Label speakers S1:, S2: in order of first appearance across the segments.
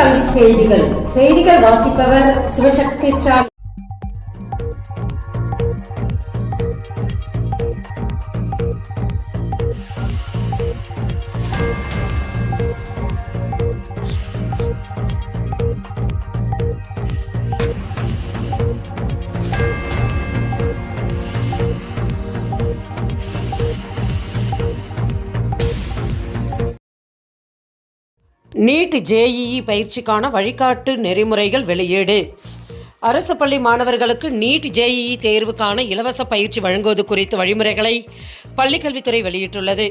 S1: பள்ளி செய்திகள் வாசிப்பவர் சிவசக்தி ஸ்டார்.
S2: நீட் ஜேஇஇ பயிற்சிக்கான வழிகாட்டு நெறிமுறைகள் வெளியீடு. அரசு பள்ளி மாணவர்களுக்கு நீட் ஜேஇஇ தேர்வுக்கான இலவச பயிற்சி வழங்குவது குறித்த வழிமுறைகளை பள்ளிக்கல்வித்துறை வெளியிட்டுள்ளது.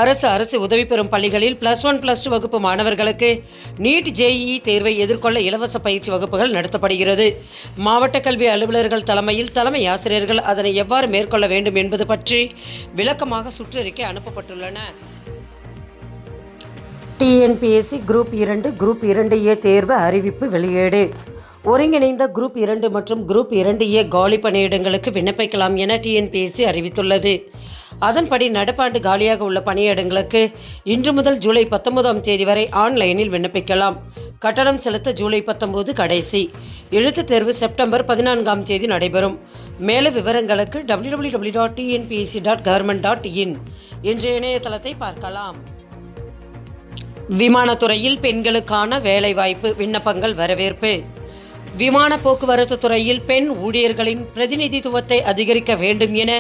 S2: அரசு உதவி பெறும் பள்ளிகளில் +1 +2 வகுப்பு மாணவர்களுக்கு நீட் ஜேஇஇ தேர்வை எதிர்கொள்ள இலவச பயிற்சி வகுப்புகள் நடத்தப்படுகிறது. மாவட்ட கல்வி அலுவலர்கள் தலைமையில் தலைமை ஆசிரியர்கள் அதனை எவ்வாறு மேற்கொள்ள வேண்டும் என்பது பற்றி விளக்கமாக சுற்றறிக்கை அனுப்பப்பட்டுள்ளன. டிஎன்பிஎஸ்சி குரூப் 2 குரூப் 2A தேர்வு அறிவிப்பு வெளியீடு. ஒருங்கிணைந்த குரூப் 2 மற்றும் குரூப் 2A காலி பணியிடங்களுக்கு விண்ணப்பிக்கலாம் என டிஎன்பிஎஸ்சி அறிவித்துள்ளது. அதன்படி நடப்பாண்டு காலியாக உள்ள பணியிடங்களுக்கு இன்று முதல் ஜூலை 19ஆம் தேதி வரை ஆன்லைனில் விண்ணப்பிக்கலாம். கட்டணம் செலுத்த ஜூலை 19 கடைசி. எழுத்துத் தேர்வு செப்டம்பர் 14ஆம் தேதி நடைபெறும். மேலும் விவரங்களுக்கு www.tnpsc.government.in என்ற இணையதளத்தை பார்க்கலாம். விமானத்துறையில் பெண்களுக்கான வேலைவாய்ப்பு விண்ணப்பங்கள் வரவேற்பு. விமான போக்குவரத்து துறையில் பெண் ஊழியர்களின் பிரதிநிதித்துவத்தை அதிகரிக்க வேண்டும் என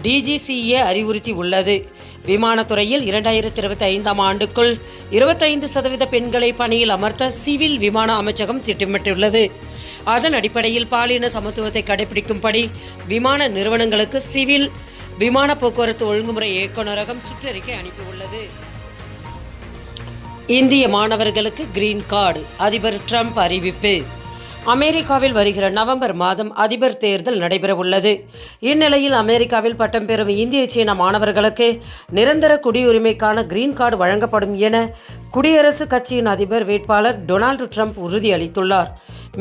S2: டிஜிசிஏ அறிவுறுத்தி உள்ளது. விமானத்துறையில் 2025ஆம் ஆண்டுக்குள் 25% பெண்களை பணியில் அமர்த்த சிவில் விமான அமைச்சகம் திட்டமிட்டுள்ளது. அதன் அடிப்படையில் பாலின சமத்துவத்தை கடைபிடிக்கும்படி விமான நிறுவனங்களுக்கு சிவில் விமான போக்குவரத்து ஒழுங்குமுறை இயக்குநரகம் சுற்றறிக்கை அனுப்பியுள்ளது. இந்திய மாணவர்களுக்கு கிரீன் கார்டு. அதிபர் ட்ரம்ப் அறிவிப்பு. அமெரிக்காவில் வருகிற நவம்பர் மாதம் அதிபர் தேர்தல் நடைபெறவுள்ளது. இந்நிலையில் அமெரிக்காவில் பட்டம் பெறும் இந்திய சீன மாணவர்களுக்கு நிரந்தர குடியுரிமைக்கான கிரீன் கார்டு வழங்கப்படும் என குடியரசுக் கட்சியின் அதிபர் வேட்பாளர் டொனால்டு ட்ரம்ப் உறுதியளித்துள்ளார்.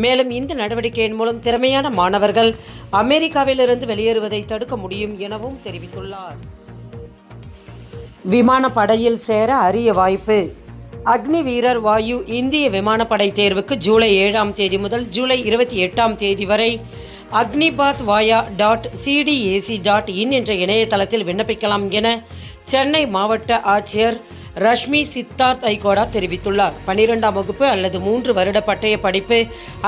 S2: மேலும் இந்த நடவடிக்கையின் மூலம் திறமையான மாணவர்கள் அமெரிக்காவிலிருந்து வெளியேறுவதை தடுக்க முடியும் எனவும் தெரிவித்துள்ளார். விமானப்படையில் சேர அரிய வாய்ப்பு. அக்னி வீரர் வாயு இந்திய விமானப்படை தேர்வுக்கு ஜூலை 7ஆம் தேதி முதல் ஜூலை 28ஆம் தேதி வரை agnipathvaya.cdac.in என்ற இணையதளத்தில் விண்ணப்பிக்கலாம் என சென்னை மாவட்ட ஆட்சியர் ரஷ்மி சித்தார்த் ஐகோடா தெரிவித்துள்ளார். 12ஆம் வகுப்பு அல்லது 3 வருட பட்டய படிப்பு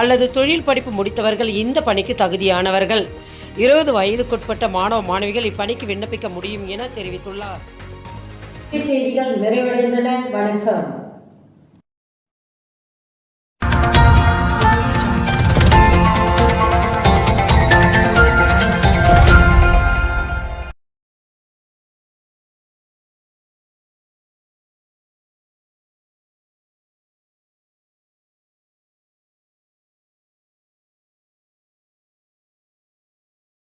S2: அல்லது தொழில் படிப்பு முடித்தவர்கள் இந்த பணிக்கு தகுதியானவர்கள். 20 வயதுக்குட்பட்ட மாணவ மாணவிகள் இப்பணிக்கு விண்ணப்பிக்க முடியும் என தெரிவித்துள்ளார்.
S1: செய்திகள் நிறைவடைந்தன. வணக்கம்.